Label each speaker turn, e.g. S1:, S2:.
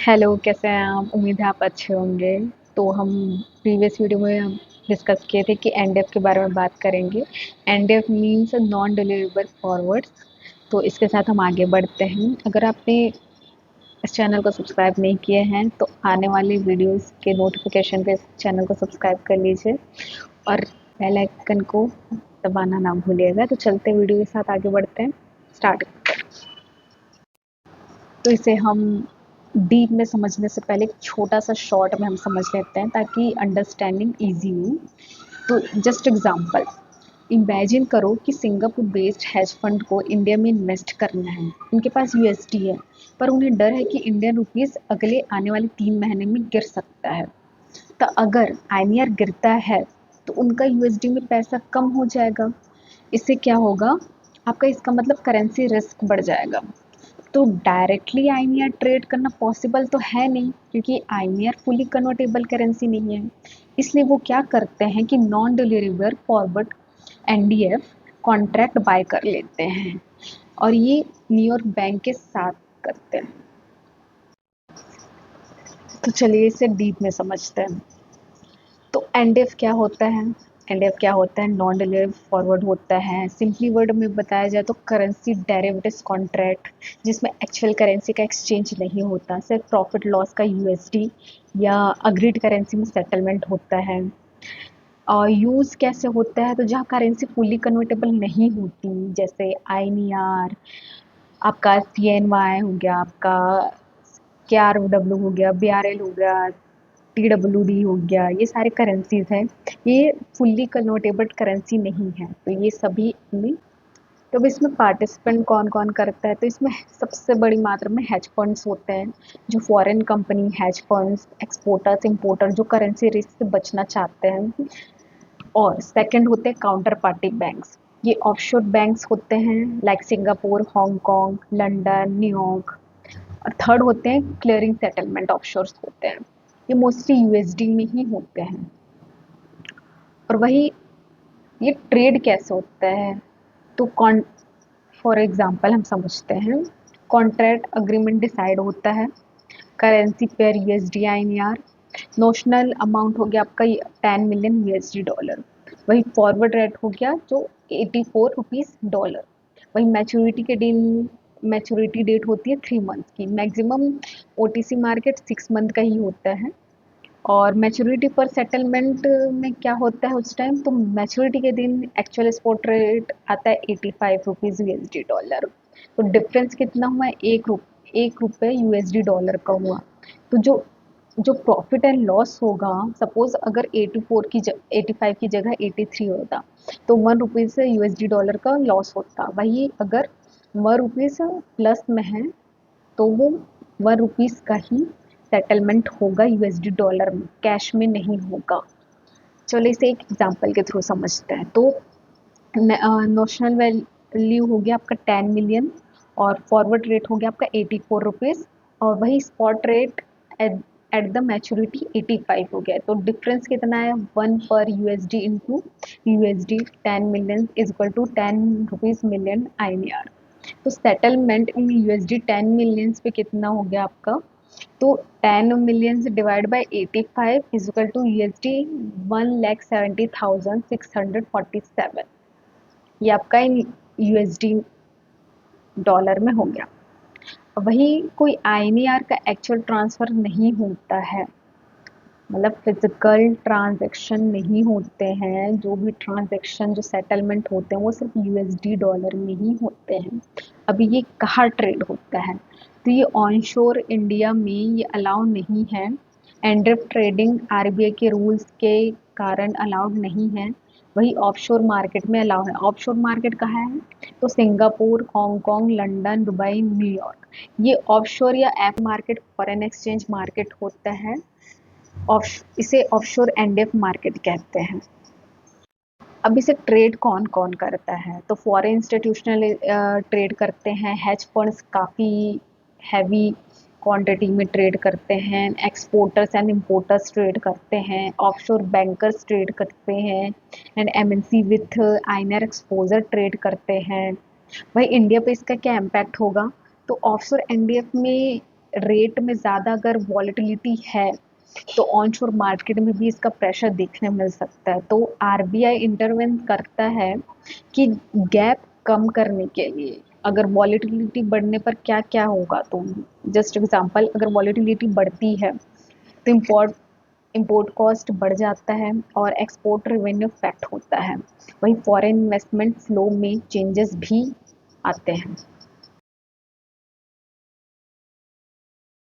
S1: Hello, कैसे हैं आप? उम्मीद है आप अच्छे होंगे। तो हम प्रीवियस वीडियो में हम डिस्कस किए थे कि एनडीएफ के बारे में बात करेंगे। NDF means non deliverable forwards. तो इसके साथ हम आगे बढ़ते हैं। अगर आपने इस चैनल को सब्सक्राइब नहीं किए हैं तो आने वाली वीडियोस के नोटिफिकेशन पे इस चैनल को सब्सक्राइब कर लीजिए और बेल आइकन को दबाना ना भूलिएगा। तो चलते वीडियो के साथ आगे बढ़ते हैं। स्टार्ट। तो इसे हम डीप में समझने से पहले एक छोटा सा शॉर्ट में हम समझ लेते हैं ताकि अंडरस्टैंडिंग ईजी हो। तो जस्ट एग्जांपल, इमेजिन करो कि सिंगापुर बेस्ड हेज फंड को इंडिया में इन्वेस्ट करना है। उनके पास यूएसडी है, पर उन्हें डर है कि इंडियन रुपीस अगले आने वाले 3 महीने में गिर सकता है। तो अगर आईएनआर गिरता है तो उनका यूएसडी में पैसा कम हो जाएगा। इससे क्या होगा? आपका इसका मतलब करेंसी रिस्क बढ़ जाएगा। तो डायरेक्टली आईएनआर ट्रेड करना पॉसिबल तो है नहीं, क्योंकि आईएनआर फुली कन्वर्टेबल करेंसी नहीं है। इसलिए वो क्या करते हैं कि non deliverable forward NDF contract by कर लेते हैं और ये न्यूयॉर्क बैंक के साथ करते हैं। तो चलिए इसे डीप में समझते हैं। तो एनडीएफ क्या होता है? एनडीएफ क्या होता है? नॉन डिलीवरेबल फॉरवर्ड होता है। सिंपली वर्ड में बताया जाए तो करेंसी डेरिवेटिव्स कॉन्ट्रैक्ट, जिसमें एक्चुअल करेंसी का एक्सचेंज नहीं होता, सिर्फ प्रॉफिट लॉस का यूएसडी या अग्रीड करेंसी में सेटलमेंट होता है। और यूज़ कैसे होता है? तो जहाँ करेंसी फुली कन्वर्टेबल नहीं होती, जैसे आईएनआर, आपका सीएनवाई हो गया, आपका केआरडब्ल्यू हो गया, बीआरएल हो गया, टीडब्ल्यूडी हो गया, ये सारे करेंसीज हैं। ये फुल्ली कन्वर्टेबल करेंसी नहीं है। तो ये सभी में, तो अब इसमें पार्टिसिपेंट कौन कौन करता है? तो इसमें सबसे बड़ी मात्रा में हेज फंड्स होते हैं, जो foreign company hedge funds, exporters importer जो करेंसी रिस्क से बचना चाहते हैं। और सेकंड होते हैं काउंटर पार्टी बैंक्स। ये ऑफशोर बैंक्स होते हैं, like Singapore, Hong Kong, London, New York. और थर्ड होते हैं क्लियरिंग सेटलमेंट ऑफशोर्स होते हैं। ये मोस्टली यूएसडी में ही होते हैं। और वही, ये ट्रेड कैसे होता है? तो कॉन फॉर एग्जांपल हम समझते हैं। कॉन्ट्रैक्ट अग्रीमेंट डिसाइड होता है, currency pair USD INR, notional amount हो गया आपका 10 मिलियन यूएसडी डॉलर। वही फॉरवर्ड रेट हो गया जो 84 रुपीज़ डॉलर। वही मैच्योरिटी डेट होती है 3 मंथ की। मैक्सिमम ओटीसी मार्केट 6 मंथ का ही होता है। और मैच्योरिटी पर सेटलमेंट में क्या होता है उस टाइम? तो मैच्योरिटी के दिन एक्चुअल स्पॉट रेट आता है 85 रुपीज़ यूएसडी डॉलर। तो डिफरेंस कितना हुआ है? 1 रुपये यूएसडी डॉलर का हुआ। तो जो जो प्रॉफिट एंड लॉस होगा, सपोज अगर 85 की जगह 83 होता, तो 1 रुपीज़ से यूएसडी डॉलर का लॉस होता। वही अगर 1 रुपीज़ प्लस में है तो वो 1 रुपीज़ का ही सेटलमेंट होगा यूएसडी डॉलर में, कैश में नहीं होगा। चलो इसे एक एग्जांपल के थ्रू समझते हैं। तो नोशनल वैल्यू हो गया आपका 10 मिलियन और फॉरवर्ड रेट हो गया आपका 84 रुपीज़। और वही spot rate at at the maturity 85 हो गया। तो डिफरेंस कितना है? 1 पर USD into USD 10 million is equal to 10 rupees million INR. तो सेटलमेंट इन यूएसडी 10 मिलियंस पे कितना हो गया आपका? तो 10 millions divide by 85 is equal to USD 1,70,647। ये आपका इन यूएसडी डॉलर में हो गया। वही कोई आईएनआर का एक्चुअल ट्रांसफ़र नहीं होता है, मतलब फिजिकल ट्रांजैक्शन नहीं होते हैं। जो भी ट्रांजैक्शन, जो सेटलमेंट होते हैं वो सिर्फ यूएसडी डॉलर में ही होते हैं। अभी ये कहाँ ट्रेड होता है? तो ये ऑनशोर इंडिया में ये अलाउ नहीं है। एनड्रिफ्ट ट्रेडिंग आरबीआई के रूल्स के कारण अलाउड नहीं है। वही ऑफशोर मार्केट में अलाउ है। ऑफशोर मार्केट कहाँ है? तो Singapore, Hong Kong, London, Dubai, New York. ये ऑफशोर या F market foreign exchange market होता है। इसे ऑफशोर एनडीएफ मार्केट कहते हैं। अब इसे ट्रेड कौन कौन करता है? तो फॉरेन इंस्टीट्यूशनल ट्रेड करते हैं, हेज फंड्स काफ़ी हैवी क्वांटिटी में ट्रेड करते हैं, एक्सपोर्टर्स एंड इंपोर्टर्स ट्रेड करते हैं, ऑफशोर बैंकर्स ट्रेड करते हैं, एंड एमएनसी विथ आइनर एक्सपोजर ट्रेड करते हैं। भाई इंडिया पे इसका क्या इम्पैक्ट होगा? तो ऑफशोर एनडीएफ में रेट में ज़्यादा अगर वॉलेटिलिटी है तो ऑनशोर मार्केट में भी इसका प्रेशर देखने मिल सकता है। तो आरबीआई इंटरवेन करता है कि गैप कम करने के लिए अगर वॉलेटिलिटी बढ़ने पर क्या क्या होगा। तो जस्ट एग्जांपल, अगर वॉलेटिलिटी बढ़ती है तो इंपोर्ट कॉस्ट बढ़ जाता है और एक्सपोर्ट रेवेन्यू इफेक्ट होता है। वहीं फॉरेन इन्वेस्टमेंट फ्लो में चेंजेस भी आते हैं।